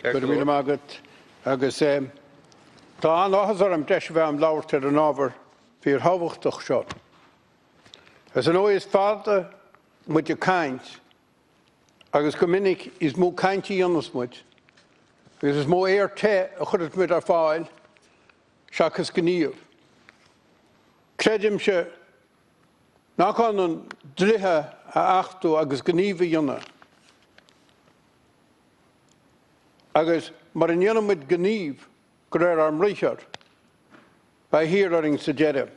Good míle magat agus tá an áthas am deis bheith am labhairt ar an ábhar bhí ar thábhachtach seo. As an óis fáda muid a caint agus go minic is mó caintí ionas muid agus is mó éar te a chuiread muid ar fáil seachas go níomh. Credim se nach an dlithe a achtú agus go níomh dionna. Agus mar an dionmuid go níomh go raibh am Richard ba híraring sa deire.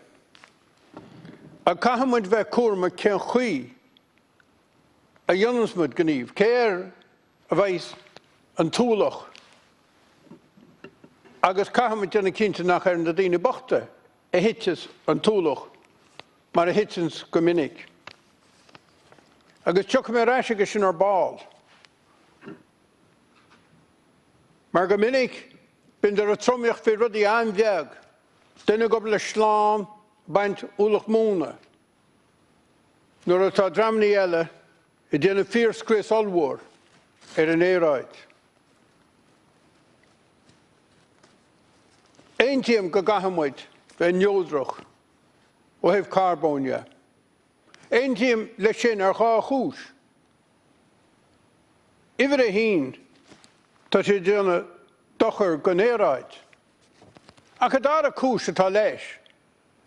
A caithmuid bheith cuarma ceann chuí a dionasmuid go níomh. Céir a bheith an túlach agus caithmuid déna cinnte nach ar na daoine bochta a hitas an túlach mar a hitans go minic. Agus tucha mé ráise sin ar báil. Mar go minic bin ar a tromiocht fi rudí anmheag, duine go le sláán baint úlach múna. Nuair atá dramnaí eile I déanamh fíorscris olmhór ar an éráid. Ein tíam go gaithmuid bheith neodrach ó thaobh carbónia. Ein tíam le sin ar dhá chúis. Ifir a hín tá sé déanamh dochar go néráid. Ach a dar a cúis atá leis.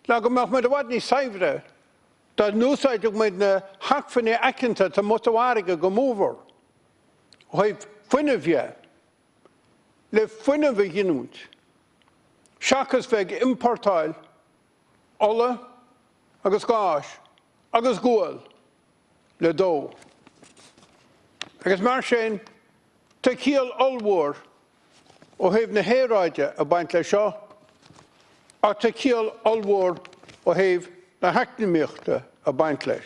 Le go mbeadh muid a bhaid ní saibhre tá núsáideach muid na hacfanna aicinta tá mutaháirige go mómhar. Ó thaobh fuinneamh le fuinneamh a ghinúint. Seachas bheith importáil ola agus gáis agus gúil le dó. Agus mar sin tá cíal olmhór ó thaobh na héráide a baint le seo ach tá cíal olmhór ó thaobh na heacnamíochta a baint leis.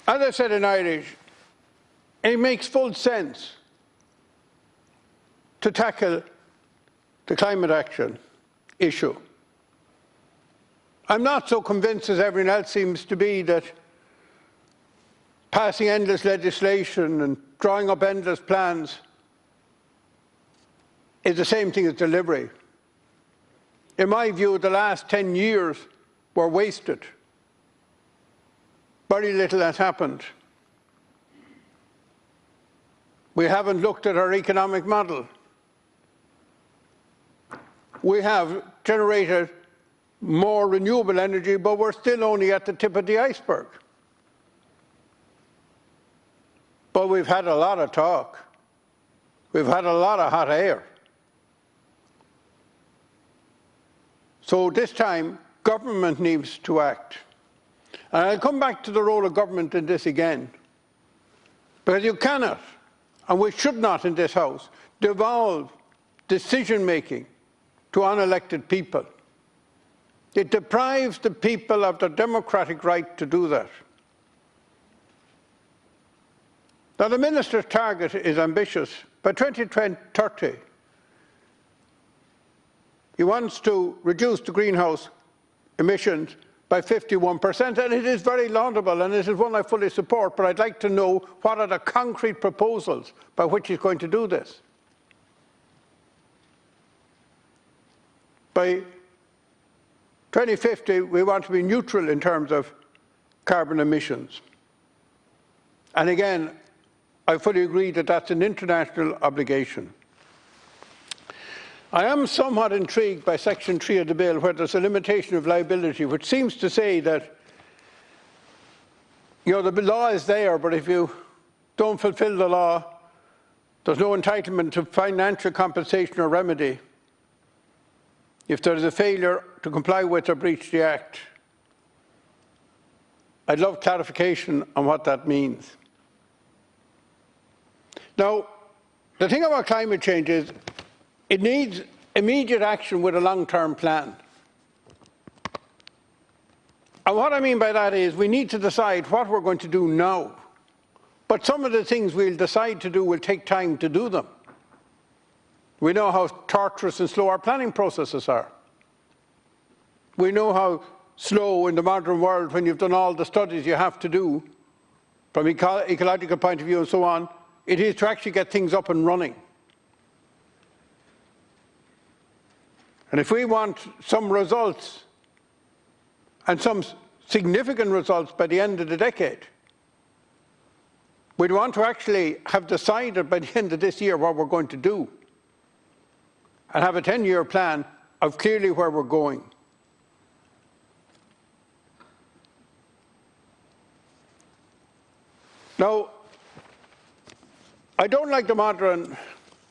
As I said in Irish, it makes full sense to tackle the climate action issue. I'm not so convinced as everyone else seems to be that passing endless legislation and drawing up endless plans is the same thing as delivery. In my view, the last 10 years were wasted. Very little has happened. We haven't looked at our economic model. We have generated more renewable energy, but we're still only at the tip of the iceberg. But we've had a lot of talk. We've had a lot of hot air. So this time, government needs to act. And I'll come back to the role of government in this again. Because you cannot, and we should not in this House, devolve decision-making to unelected people. It deprives the people of their democratic right to do that. Now, the Minister's target is ambitious. By 2030, he wants to reduce the greenhouse emissions by 51%, and it is very laudable, and it is one I fully support, but I'd like to know what are the concrete proposals by which he's going to do this. By 2050, we want to be neutral in terms of carbon emissions. And again, I fully agree that that's an international obligation. I am somewhat intrigued by Section 3 of the bill, where there's a limitation of liability, which seems to say that, the law is there, but if you don't fulfil the law, there's no entitlement to financial compensation or remedy if there is a failure to comply with or breach the Act. I'd love clarification on what that means. Now, the thing about climate change is it needs immediate action with a long-term plan. And what I mean by that is we need to decide what we're going to do now. But some of the things we'll decide to do will take time to do them. We know how torturous and slow our planning processes are. We know how slow in the modern world, when you've done all the studies you have to do, from ecological point of view and so on. It is to actually get things up and running. And if we want some results, and some significant results by the end of the decade, we'd want to actually have decided by the end of this year what we're going to do and have a 10-year plan of clearly where we're going. Now, I don't like the modern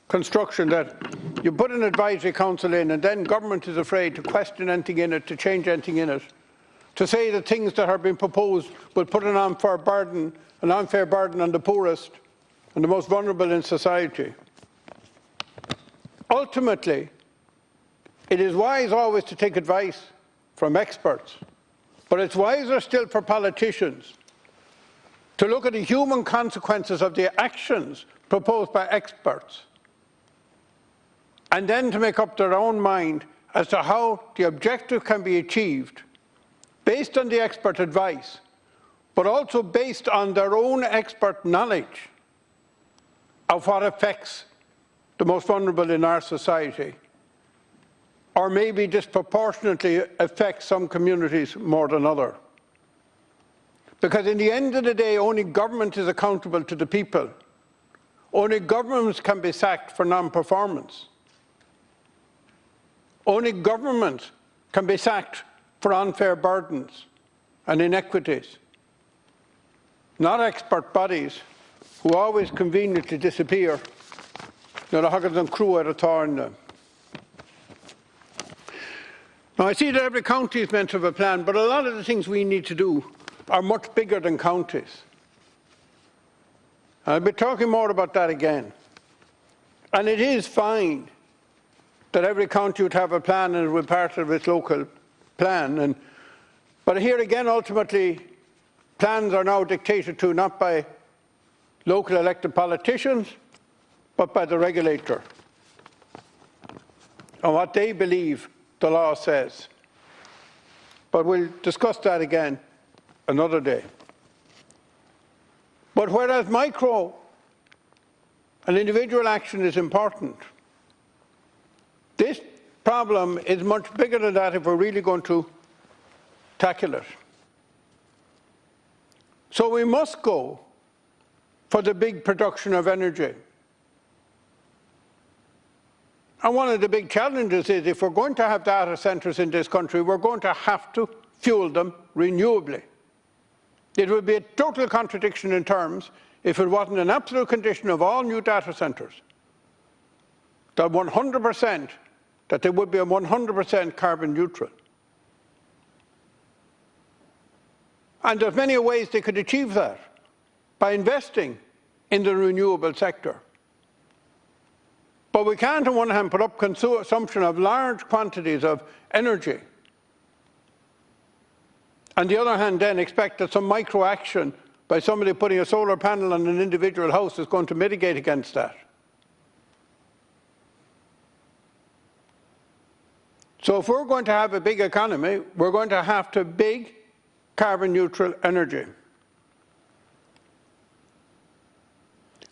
construction that you put an advisory council in and then government is afraid to question anything in it, to change anything in it, to say that things that are being proposed will put an unfair burden on the poorest and the most vulnerable in society. Ultimately, it is wise always to take advice from experts, but it's wiser still for politicians to look at the human consequences of the actions proposed by experts and then to make up their own mind as to how the objective can be achieved based on the expert advice, but also based on their own expert knowledge of what affects the most vulnerable in our society, or maybe disproportionately affects some communities more than others. Because in the end of the day, only government is accountable to the people. Only governments can be sacked for non-performance. Only government can be sacked for unfair burdens and inequities, not expert bodies who always conveniently disappear. The Huggins and crew at a turn. Now I see that every county is meant to have a plan, but a lot of the things we need to do are much bigger than counties. I'll be talking more about that again. And it is fine that every county would have a plan and it would be part of its local plan. But here again, ultimately, plans are now dictated to not by local elected politicians, but by the regulator and what they believe the law says. But we'll discuss that again another day. But whereas micro and individual action is important, this problem is much bigger than that if we're really going to tackle it. So we must go for the big production of energy. And one of the big challenges is if we're going to have data centres in this country, we're going to have to fuel them renewably. It would be a total contradiction in terms if it wasn't an absolute condition of all new data centres that 100%, that they would be 100% carbon neutral. And there's many ways they could achieve that by investing in the renewable sector. But we can't, on one hand, put up consumption of large quantities of energy, on the other hand, then expect that some micro-action by somebody putting a solar panel on an individual house is going to mitigate against that. So if we're going to have a big economy, we're going to have to big carbon neutral energy.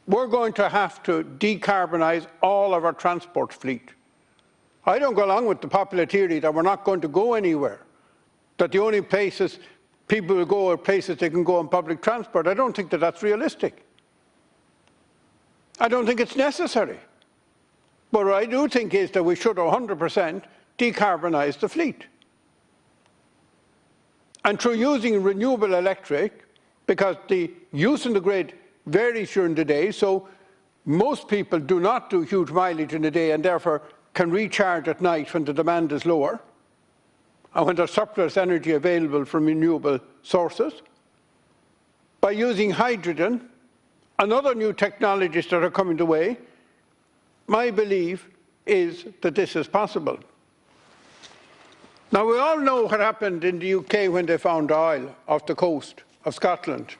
We're going to have to decarbonise all of our transport fleet. I don't go along with the popular theory that we're not going to go anywhere, that the only places people will go are places they can go on public transport. I don't think that that's realistic. I don't think it's necessary. But what I do think is that we should 100% decarbonise the fleet. And through using renewable electric, because the use in the grid varies during the day, so most people do not do huge mileage in the day and therefore can recharge at night when the demand is lower and when there's surplus energy available from renewable sources. By using hydrogen and other new technologies that are coming the way, my belief is that this is possible. Now, we all know what happened in the UK when they found oil off the coast of Scotland.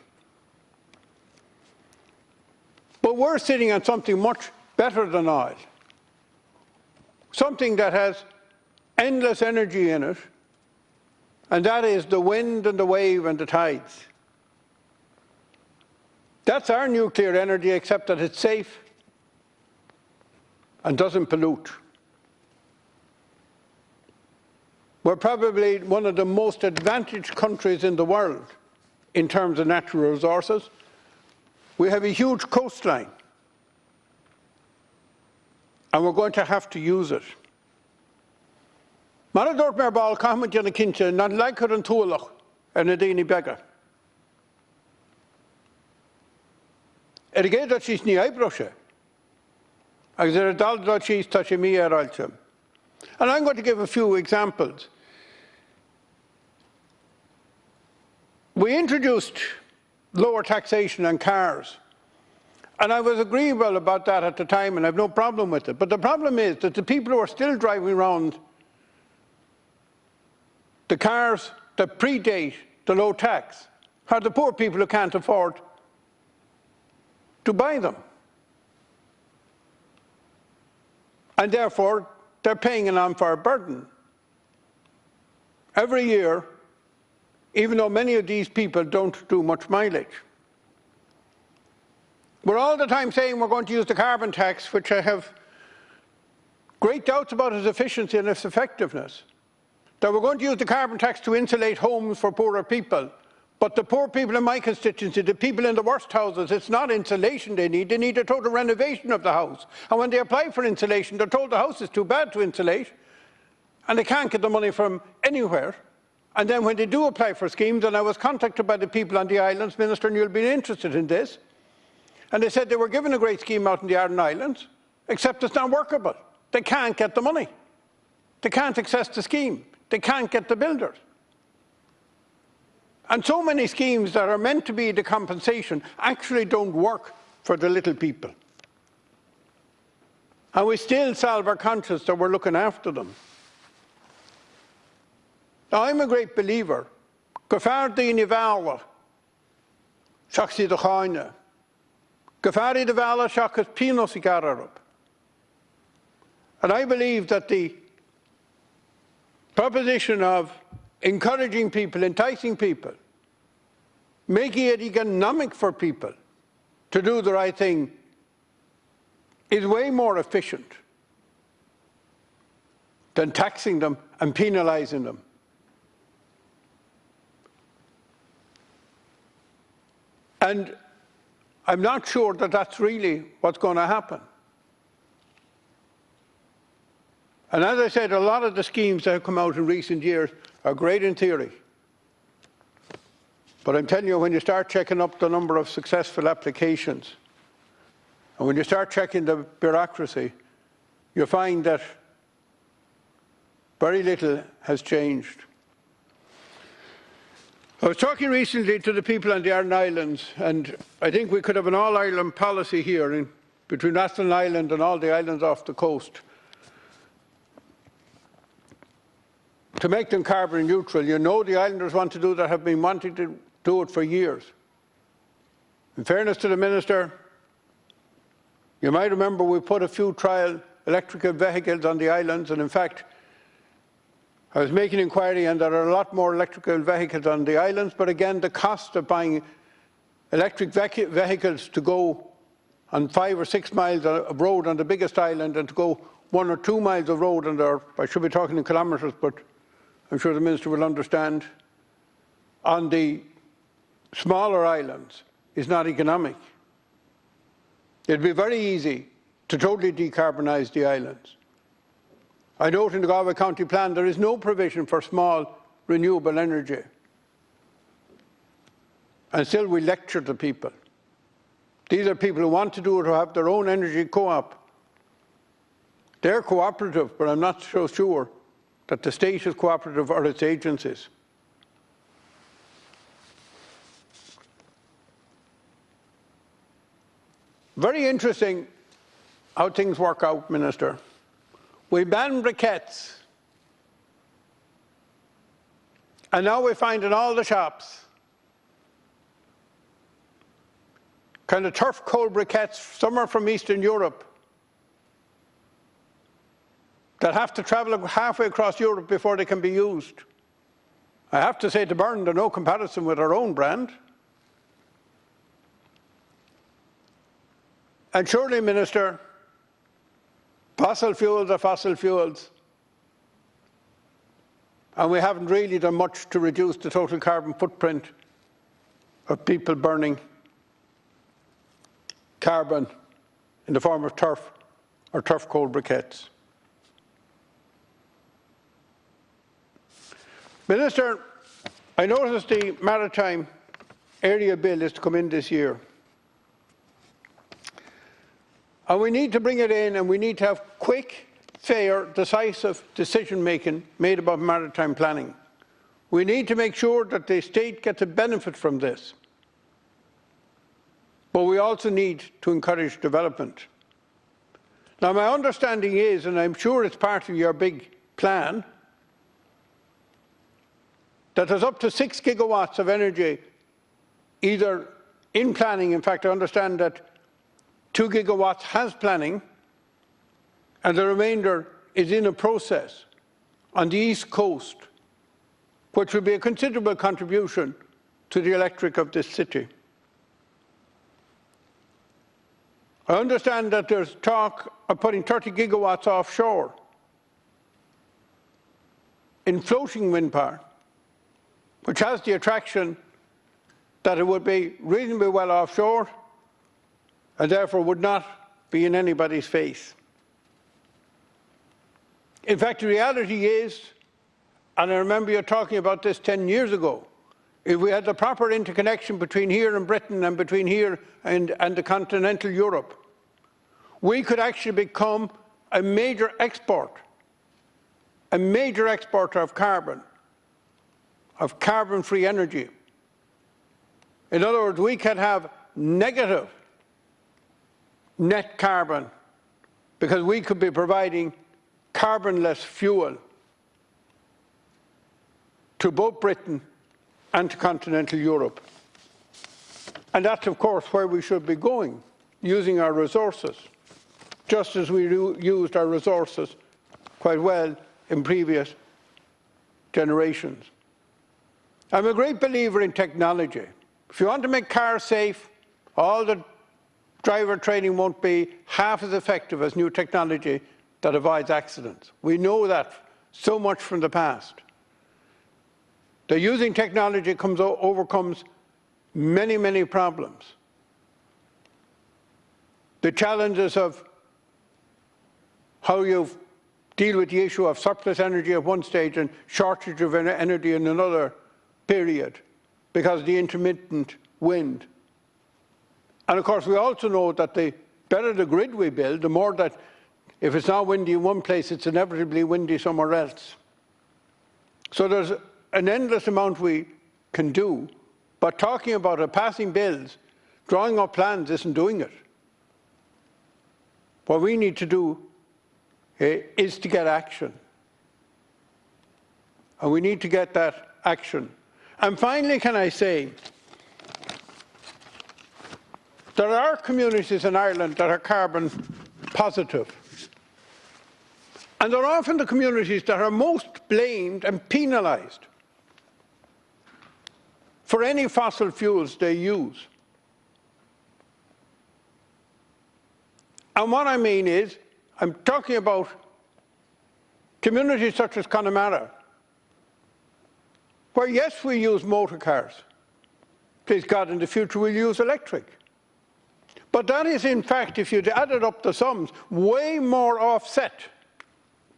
But we're sitting on something much better than oil, something that has endless energy in it, and that is the wind and the wave and the tides. That's our nuclear energy, except that it's safe and doesn't pollute. We're probably one of the most advantaged countries in the world in terms of natural resources. We have a huge coastline, and we're going to have to use it. Maradort Merbal Kahmat Jana Kincha, not like her and Tualach, and a Dini Beggar. Ergeda she's ni eyebroche. As a adult that she's touching me at Alchum. And I'm going to give a few examples. We introduced lower taxation on cars. And I was agreeable about that at the time, and I have no problem with it. But the problem is that the people who are still driving around the cars that predate the low tax are the poor people who can't afford to buy them. And therefore, they're paying an unfair burden. Every year, even though many of these people don't do much mileage. We're all the time saying we're going to use the carbon tax, which I have great doubts about its efficiency and its effectiveness. That we're going to use the carbon tax to insulate homes for poorer people. But the poor people in my constituency, the people in the worst houses, it's not insulation they need a total renovation of the house. And when they apply for insulation, they're told the house is too bad to insulate, and they can't get the money from anywhere. And then when they do apply for schemes, and I was contacted by the people on the islands, Minister, and you'll be interested in this, and they said they were given a great scheme out in the Aran Islands, except it's not workable. They can't get the money. They can't access the scheme. They can't get the builders. And so many schemes that are meant to be the compensation actually don't work for the little people. And we still salve our conscience that we're looking after them. Now, I'm a great believer. Gafar di nivala, shaksi de chaine. Gafari de vala shakas pinos igararab. And I believe that the proposition of encouraging people, enticing people, making it economic for people to do the right thing is way more efficient than taxing them and penalising them. And I'm not sure that that's really what's going to happen. And as I said, a lot of the schemes that have come out in recent years are great in theory. But I'm telling you, when you start checking up the number of successful applications, and when you start checking the bureaucracy, you find that very little has changed. I was talking recently to the people on the Aran Islands, and I think we could have an all-Ireland policy here between Rathlin Island and all the islands off the coast to make them carbon neutral. You know the islanders want to do that, have been wanting to do it for years. In fairness to the Minister, you might remember we put a few trial electrical vehicles on the islands, and in fact, I was making inquiry, and there are a lot more electrical vehicles on the islands, but again, the cost of buying electric vehicles to go on 5 or 6 miles of road on the biggest island and to go 1 or 2 miles of road, and I should be talking in kilometres, but I'm sure the Minister will understand, on the smaller islands is not economic. It'd be very easy to totally decarbonise the islands. I note in the Galway County Plan there is no provision for small renewable energy. And still we lecture the people. These are people who want to do it, who have their own energy co-op. They're cooperative, but I'm not so sure that the state is cooperative or its agencies. Very interesting how things work out, Minister. We banned briquettes, and now we find in all the shops kind of turf coal briquettes, some are from Eastern Europe, that have to travel halfway across Europe before they can be used. I have to say to Byrne, they're no comparison with our own brand. And surely, Minister, fossil fuels are fossil fuels. And we haven't really done much to reduce the total carbon footprint of people burning carbon in the form of turf or turf coal briquettes. Minister, I noticed the Maritime Area Bill is to come in this year. And we need to bring it in, and we need to have quick, fair, decisive decision-making made about maritime planning. We need to make sure that the state gets a benefit from this. But we also need to encourage development. Now, my understanding is, and I'm sure it's part of your big plan, that there's up to 6 gigawatts of energy either in planning. In fact, I understand that 2 gigawatts has planning, and the remainder is in a process on the East Coast, which will be a considerable contribution to the electric of this city. I understand that there's talk of putting 30 gigawatts offshore in floating wind power, which has the attraction that it would be reasonably well offshore and therefore would not be in anybody's face. In fact, the reality is, and I remember you talking about this 10 years ago, if we had the proper interconnection between here and Britain and between here and the continental Europe, we could actually become a major exporter of carbon-free energy. In other words, we can have negative net carbon because we could be providing carbonless fuel to both Britain and to continental Europe. And that's, of course, where we should be going, using our resources, just as we used our resources quite well in previous generations. I'm a great believer in technology. If you want to make cars safe, all the driver training won't be half as effective as new technology that avoids accidents. We know that so much from the past. The using technology overcomes many, many problems. The challenges of how you deal with the issue of surplus energy at one stage and shortage of energy in another period because of the intermittent wind. And of course, we also know that the better the grid we build, the more that if it's not windy in one place, it's inevitably windy somewhere else. So there's an endless amount we can do, but talking about it, passing bills, drawing up plans isn't doing it. What we need to do is to get action. And we need to get that action. And finally, can I say, there are communities in Ireland that are carbon positive. And they're often the communities that are most blamed and penalised for any fossil fuels they use. And what I mean is, I'm talking about communities such as Connemara, where yes, we use motor cars. Please God, in the future we'll use electric. But that is, in fact, if you'd added up the sums, way more offset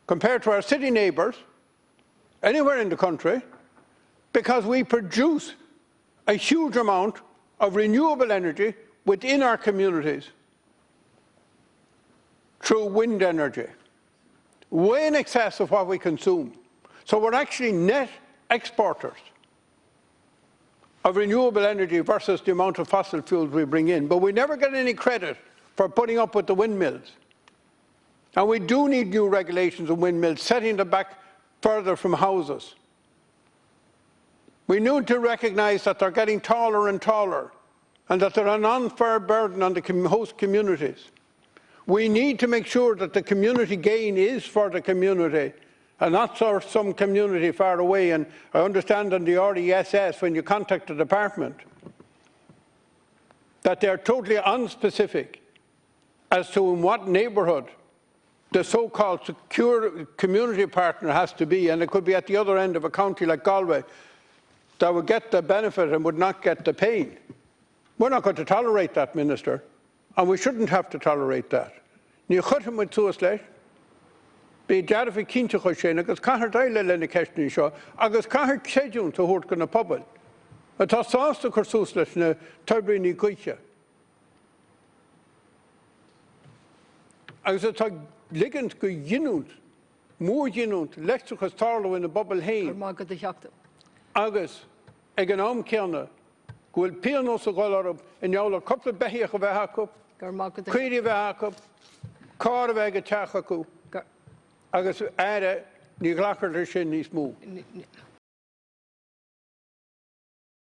compared to our city neighbours anywhere in the country, because we produce a huge amount of renewable energy within our communities through wind energy, way in excess of what we consume. So we're actually net exporters of renewable energy versus the amount of fossil fuels we bring in. But we never get any credit for putting up with the windmills. And we do need new regulations on windmills, setting them back further from houses. We need to recognise that they're getting taller and taller and that they're an unfair burden on the host communities. We need to make sure that the community gain is for the community and not for some community far away. And I understand on the RDSS, when you contact the department, that they're totally unspecific as to in what neighbourhood the so-called secure community partner has to be, and it could be at the other end of a county like Galway, that would get the benefit and would not get the pain. We're not going to tolerate that, Minister, and we shouldn't have to tolerate that. Ní chuirtim muid tús leis, bí dearmh í cinnte chuir sin, agus cathair daile lena ceistní seo, agus cathair céidiún tá thuairt go na pobal. Atá sásta chuir sús leis na toibríní cuiche. Agus atá ligand go dhinúnt, mór dhinúnt, leictreachas tarlú in na bobbal hain. Agus ag an am ceanna, go bhfuil pianos a gháil orm in neall coppla beithíoch a bheith acu, cuirí a bheith acu, cá a bheith a teach acu, agus aire ní ghlachar sin níos mú.